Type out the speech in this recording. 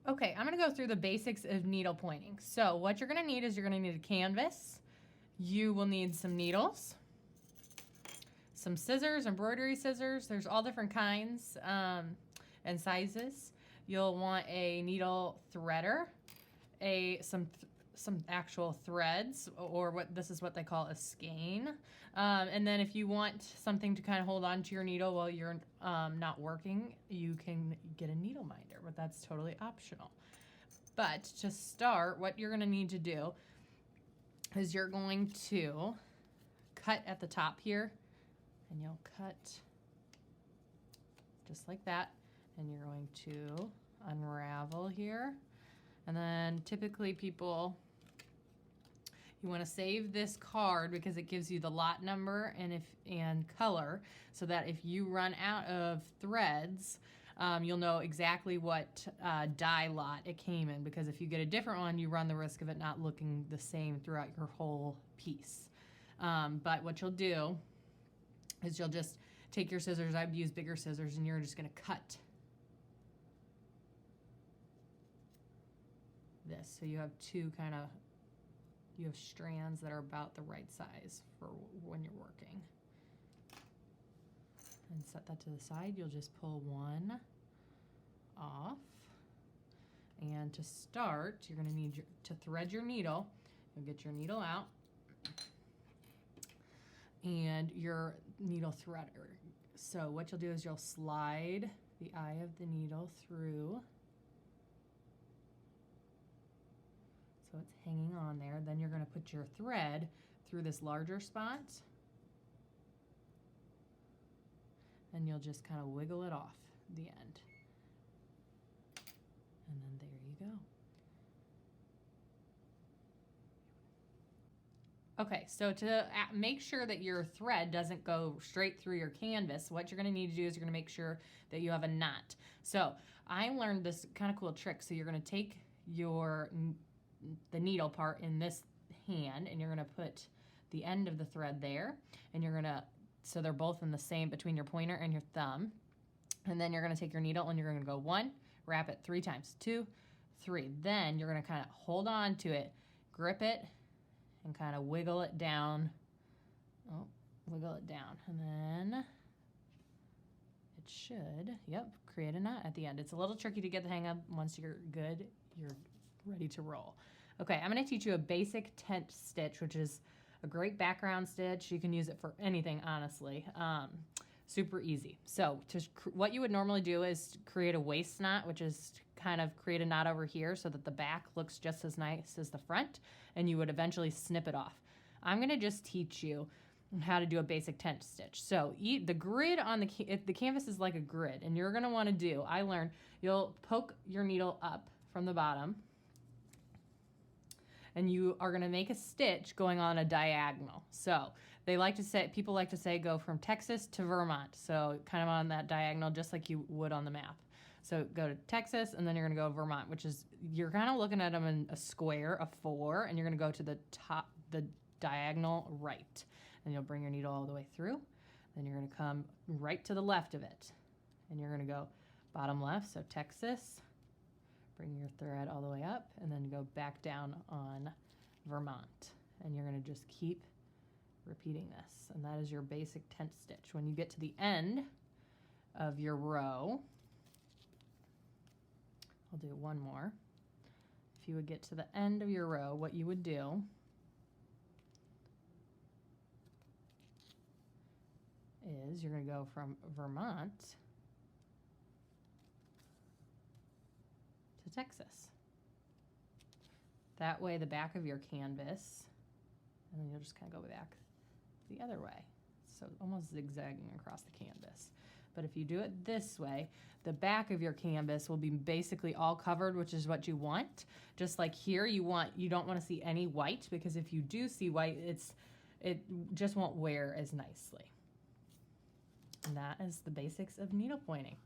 Okay, I'm gonna go through the basics of needle pointing. So what you're gonna need is you're gonna need a canvas. You will need some needles, some scissors, embroidery scissors. There's all different kinds and sizes. You'll want a needle threader, some actual threads, or this is what they call a skein. And then if you want something to kind of hold on to your needle while you're not working, you can get a needle minder, but that's totally optional. But to start, what you're gonna need to do is you're going to cut at the top here, and you'll cut just like that, and you're going to unravel here. And then typically people, you want to save this card because it gives you the lot number and color, so that if you run out of threads, you'll know exactly what dye lot it came in, because if you get a different one, you run the risk of it not looking the same throughout your whole piece. But what you'll do is you'll just take your scissors, I would use bigger scissors, and you're just going to cut this. So you have you have strands that are about the right size for when you're working. And set that to the side. You'll just pull one off. And to start, you're going to need to thread your needle. You'll get your needle out and your needle threader. So what you'll do is you'll slide the eye of the needle through. So it's hanging on there. Then you're going to put your thread through this larger spot, and you'll just kind of wiggle it off the end. And then there you go. Okay, so to make sure that your thread doesn't go straight through your canvas, what you're going to need to do is you're going to make sure that you have a knot. So I learned this kind of cool trick. So you're going to take the needle part in this hand, and you're going to put the end of the thread there, and you're going to, so they're both in the same between your pointer and your thumb. And then you're going to take your needle and you're going to go 1, wrap it 3 times, 2, 3. Then you're going to kind of hold on to it, grip it, and kind of wiggle it down. Oh, wiggle it down. And then it should, create a knot at the end. It's a little tricky to get the hang of. Once you're good, you're ready to roll. Okay, I'm going to teach you a basic tent stitch, which is a great background stitch. You can use it for anything, honestly. Super easy. So what you would normally do is create a waist knot, which is kind of create a knot over here so that the back looks just as nice as the front, and you would eventually snip it off. I'm going to just teach you how to do a basic tent stitch. So the grid on the canvas is like a grid, and you're going to want to do, I learned, you'll poke your needle up from the bottom, and you are going to make a stitch going on a diagonal. So people like to say go from Texas to Vermont. So kind of on that diagonal, just like you would on the map. So go to Texas, and then you're going to go to Vermont, which is, you're kind of looking at them in a square of 4, and you're going to go to the top, the diagonal right. And you'll bring your needle all the way through. Then you're going to come right to the left of it. And you're going to go bottom left, so Texas. Bring your thread all the way up, and then go back down on Vermont. And you're going to just keep repeating this. And that is your basic tent stitch. When you get to the end of your row, I'll do one more. If you would get to the end of your row, what you would do is you're going to go from Vermont to Texas. That way the back of your canvas, and then you'll just kind of go back the other way. So almost zigzagging across the canvas. But if you do it this way, the back of your canvas will be basically all covered, which is what you want. Just like here, you don't want to see any white, because if you do see white, it just won't wear as nicely. And that is the basics of needlepointing.